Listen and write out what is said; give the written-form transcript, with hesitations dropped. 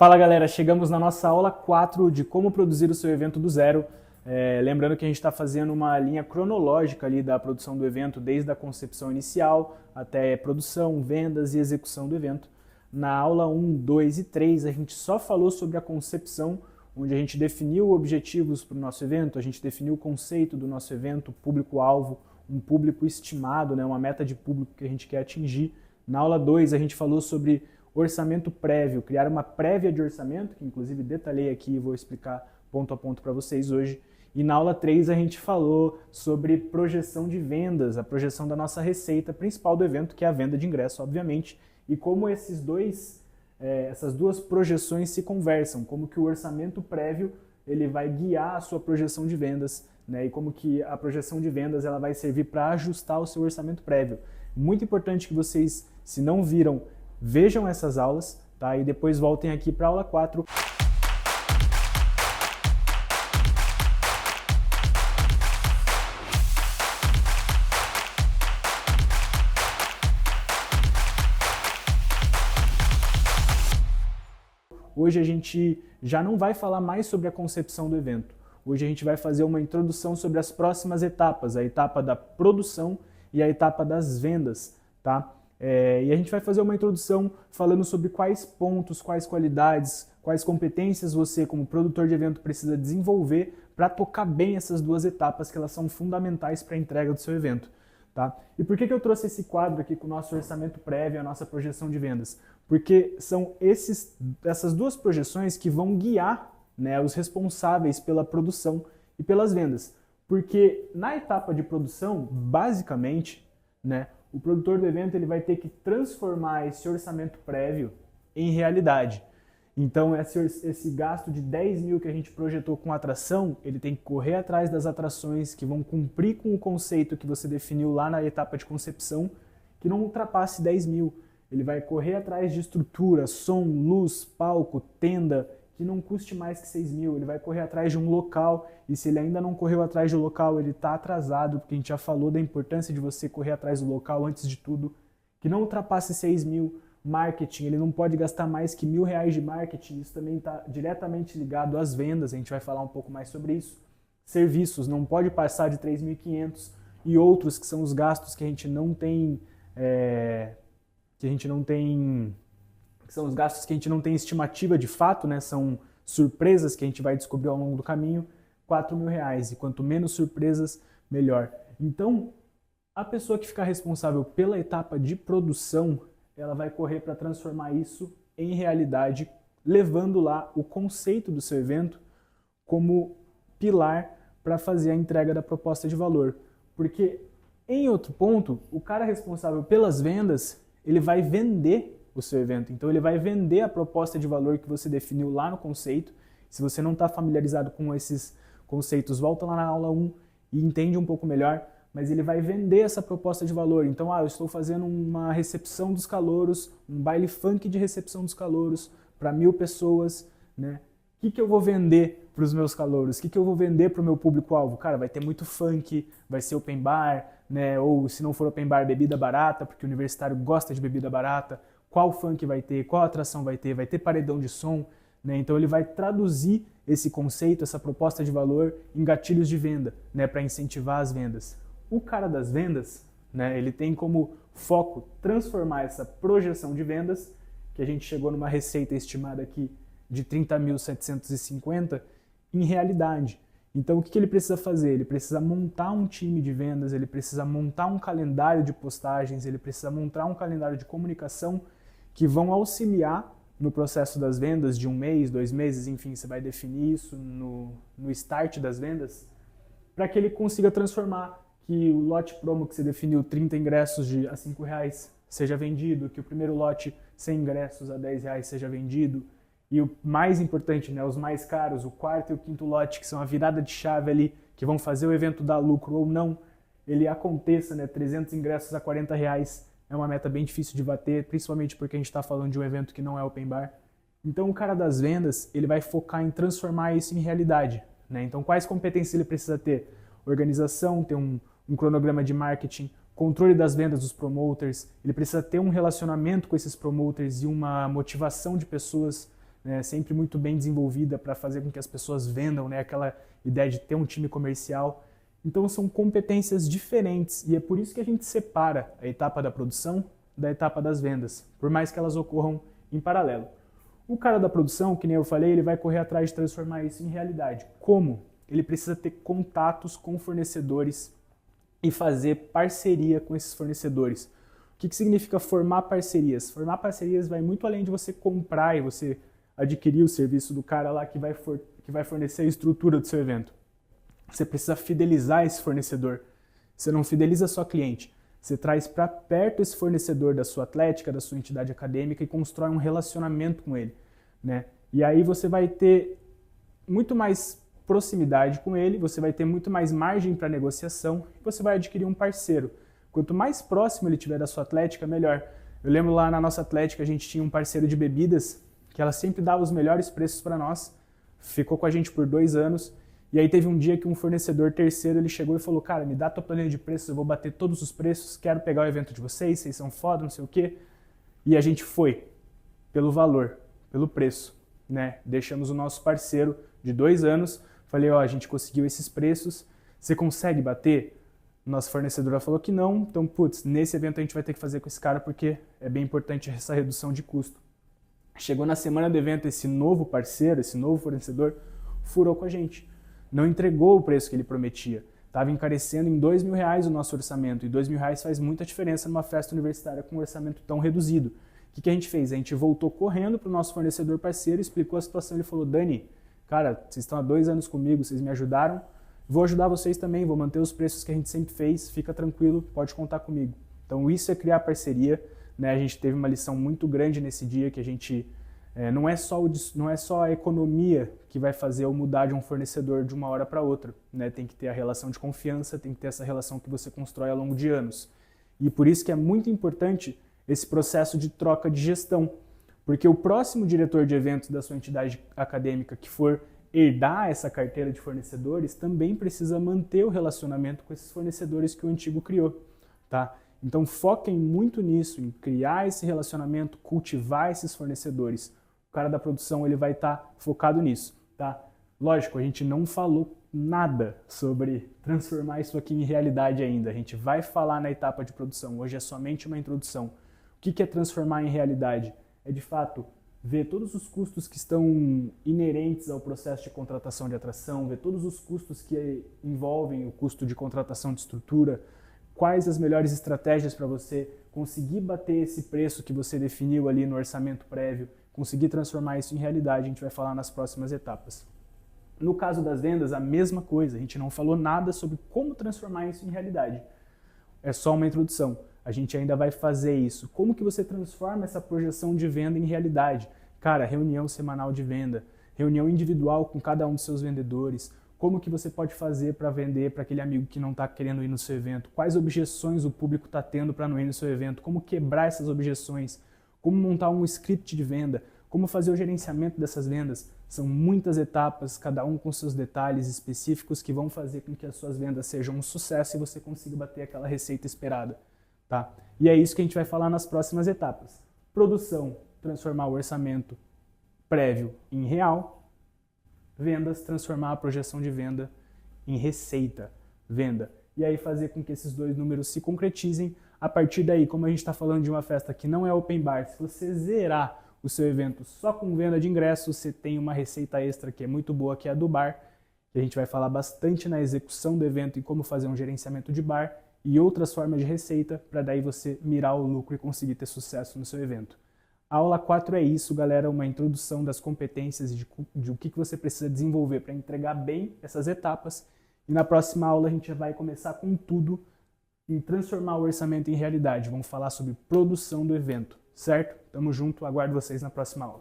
Fala galera, chegamos na nossa aula 4 de como produzir o seu evento do zero. Lembrando que a gente está fazendo uma linha cronológica ali da produção do evento, desde a concepção inicial até produção, vendas e execução do evento. Na aula 1, 2 e 3 a gente só falou sobre a concepção, onde a gente definiu objetivos para o nosso evento, a gente definiu o conceito do nosso evento, público-alvo, um público estimado, né, uma meta de público que a gente quer atingir. Na aula 2 a gente falou sobre orçamento prévio, criar uma prévia de orçamento, que inclusive detalhei aqui e vou explicar ponto a ponto para vocês hoje. E na aula 3 a gente falou sobre projeção de vendas, a projeção da nossa receita principal do evento, que é a venda de ingresso, obviamente, e como essas duas projeções se conversam, como que o orçamento prévio ele vai guiar a sua projeção de vendas, né, e como que a projeção de vendas ela vai servir para ajustar o seu orçamento prévio. Muito importante que vocês, se não viram, vejam essas aulas, tá? E depois voltem aqui para a aula 4. Hoje a gente já não vai falar mais sobre a concepção do evento. Hoje a gente vai fazer uma introdução sobre as próximas etapas, a etapa da produção e a etapa das vendas, tá? E a gente vai fazer uma introdução falando sobre quais pontos, quais qualidades, quais competências você, como produtor de evento, precisa desenvolver para tocar bem essas duas etapas, que elas são fundamentais para a entrega do seu evento. Tá? E por que eu trouxe esse quadro aqui com o nosso orçamento prévio, a nossa projeção de vendas? Porque são essas duas projeções que vão guiar, né, os responsáveis pela produção e pelas vendas. Porque na etapa de produção, basicamente, né, o produtor do evento ele vai ter que transformar esse orçamento prévio em realidade. Então, esse gasto de 10 mil que a gente projetou com atração, ele tem que correr atrás das atrações que vão cumprir com o conceito que você definiu lá na etapa de concepção, que não ultrapasse 10 mil. Ele vai correr atrás de estrutura, som, luz, palco, tenda, que não custe mais que 6 mil. Ele vai correr atrás de um local, e se ele ainda não correu atrás do local, ele está atrasado, porque a gente já falou da importância de você correr atrás do local antes de tudo, que não ultrapasse 6 mil. Marketing, ele não pode gastar mais que R$1.000 de marketing, isso também está diretamente ligado às vendas, a gente vai falar um pouco mais sobre isso. Serviços, não pode passar de 3.500 e outros que são os gastos que a gente não tem, que são os gastos que a gente não tem estimativa de fato, né? São surpresas que a gente vai descobrir ao longo do caminho, R$4.000, e quanto menos surpresas, melhor. Então, a pessoa que ficar responsável pela etapa de produção, ela vai correr para transformar isso em realidade, levando lá o conceito do seu evento como pilar para fazer a entrega da proposta de valor. Porque, em outro ponto, o cara responsável pelas vendas, ele vai vender o seu evento. Então, ele vai vender a proposta de valor que você definiu lá no conceito. Se você não está familiarizado com esses conceitos, volta lá na aula 1 e entende um pouco melhor. Mas ele vai vender essa proposta de valor. Então, eu estou fazendo uma recepção dos calouros, um baile funk de recepção dos calouros para 1.000 pessoas, né? O que eu vou vender para os meus calouros? O que eu vou vender para o meu público-alvo? Cara, vai ter muito funk, vai ser open bar, né? Ou se não for open bar, bebida barata, porque o universitário gosta de bebida barata. Qual funk vai ter? Qual atração vai ter? Vai ter paredão de som, né? Então ele vai traduzir esse conceito, essa proposta de valor em gatilhos de venda, né? Para incentivar as vendas. O cara das vendas, né, ele tem como foco transformar essa projeção de vendas, que a gente chegou numa receita estimada aqui de 30.750, em realidade. Então o que ele precisa fazer? Ele precisa montar um time de vendas, ele precisa montar um calendário de postagens, ele precisa montar um calendário de comunicação que vão auxiliar no processo das vendas de 1 mês, 2 meses, enfim, você vai definir isso no start das vendas, para que ele consiga transformar que o lote promo que você definiu 30 ingressos a R$5 seja vendido, que o primeiro lote 100 ingressos a R$10 seja vendido, e o mais importante, né, os mais caros, o quarto e o quinto lote, que são a virada de chave ali, que vão fazer o evento dar lucro ou não, ele aconteça, né, 300 ingressos a R$40, é uma meta bem difícil de bater, principalmente porque a gente está falando de um evento que não é open bar. Então o cara das vendas, ele vai focar em transformar isso em realidade, né? Então quais competências ele precisa ter? Organização, ter um cronograma de marketing, controle das vendas dos promoters, ele precisa ter um relacionamento com esses promoters e uma motivação de pessoas, né, sempre muito bem desenvolvida para fazer com que as pessoas vendam, né, aquela ideia de ter um time comercial. Então são competências diferentes e é por isso que a gente separa a etapa da produção da etapa das vendas, por mais que elas ocorram em paralelo. O cara da produção, que nem eu falei, ele vai correr atrás de transformar isso em realidade. Como? Ele precisa ter contatos com fornecedores e fazer parceria com esses fornecedores. O que significa formar parcerias? Formar parcerias vai muito além de você comprar e você adquirir o serviço do cara lá que vai fornecer a estrutura do seu evento. Você precisa fidelizar esse fornecedor. Você não fideliza só cliente. Você traz para perto esse fornecedor da sua atlética, da sua entidade acadêmica e constrói um relacionamento com ele, né? E aí você vai ter muito mais proximidade com ele, você vai ter muito mais margem para negociação e você vai adquirir um parceiro. Quanto mais próximo ele tiver da sua atlética, melhor. Eu lembro lá na nossa atlética a gente tinha um parceiro de bebidas que ela sempre dava os melhores preços para nós, ficou com a gente por 2 anos. E aí teve um dia que um fornecedor terceiro ele chegou e falou, cara, me dá tua planilha de preços, eu vou bater todos os preços, quero pegar o evento de vocês são foda, não sei o quê. E a gente foi, pelo valor, pelo preço, né? Deixamos o nosso parceiro de 2 anos, falei, ó, a gente conseguiu esses preços, você consegue bater? Nossa fornecedora falou que não, então, putz, nesse evento a gente vai ter que fazer com esse cara porque é bem importante essa redução de custo. Chegou na semana do evento, esse novo parceiro, esse novo fornecedor, furou com a gente. Não entregou o preço que ele prometia. Estava encarecendo em R$2.000 o nosso orçamento. E R$2.000 faz muita diferença numa festa universitária com um orçamento tão reduzido. O que a gente fez? A gente voltou correndo para o nosso fornecedor parceiro, explicou a situação. Ele falou, Dani, cara, vocês estão há 2 anos comigo, vocês me ajudaram. Vou ajudar vocês também, vou manter os preços que a gente sempre fez. Fica tranquilo, pode contar comigo. Então isso é criar parceria, né? A gente teve uma lição muito grande nesse dia que a gente... não é só a economia que vai fazer eu mudar de um fornecedor de uma hora para outra, né? Tem que ter a relação de confiança, tem que ter essa relação que você constrói ao longo de anos. E por isso que é muito importante esse processo de troca de gestão, porque o próximo diretor de eventos da sua entidade acadêmica que for herdar essa carteira de fornecedores também precisa manter o relacionamento com esses fornecedores que o antigo criou, tá? Então foquem muito nisso, em criar esse relacionamento, cultivar esses fornecedores. O cara da produção ele vai estar focado nisso, tá? Lógico, a gente não falou nada sobre transformar isso aqui em realidade ainda. A gente vai falar na etapa de produção. Hoje é somente uma introdução. O que é transformar em realidade? É de fato ver todos os custos que estão inerentes ao processo de contratação de atração, ver todos os custos que envolvem o custo de contratação de estrutura, quais as melhores estratégias para você conseguir bater esse preço que você definiu ali no orçamento prévio, conseguir transformar isso em realidade, a gente vai falar nas próximas etapas. No caso das vendas, a mesma coisa, a gente não falou nada sobre como transformar isso em realidade. É só uma introdução, a gente ainda vai fazer isso. Como que você transforma essa projeção de venda em realidade? Cara, reunião semanal de venda, reunião individual com cada um dos seus vendedores, como que você pode fazer para vender para aquele amigo que não está querendo ir no seu evento? Quais objeções o público está tendo para não ir no seu evento? Como quebrar essas objeções? Como montar um script de venda? Como fazer o gerenciamento dessas vendas? São muitas etapas, cada um com seus detalhes específicos que vão fazer com que as suas vendas sejam um sucesso e você consiga bater aquela receita esperada, tá? E é isso que a gente vai falar nas próximas etapas. Produção, transformar o orçamento prévio em real. Vendas, transformar a projeção de venda em receita, venda. E aí fazer com que esses 2 números se concretizem. A partir daí, como a gente está falando de uma festa que não é open bar, se você zerar o seu evento só com venda de ingressos, você tem uma receita extra que é muito boa, que é a do bar. E a gente vai falar bastante na execução do evento e como fazer um gerenciamento de bar e outras formas de receita para daí você mirar o lucro e conseguir ter sucesso no seu evento. A aula 4 é isso, galera, uma introdução das competências e de o que você precisa desenvolver para entregar bem essas etapas. E na próxima aula a gente vai começar com tudo em transformar o orçamento em realidade. Vamos falar sobre produção do evento, certo? Tamo junto, aguardo vocês na próxima aula.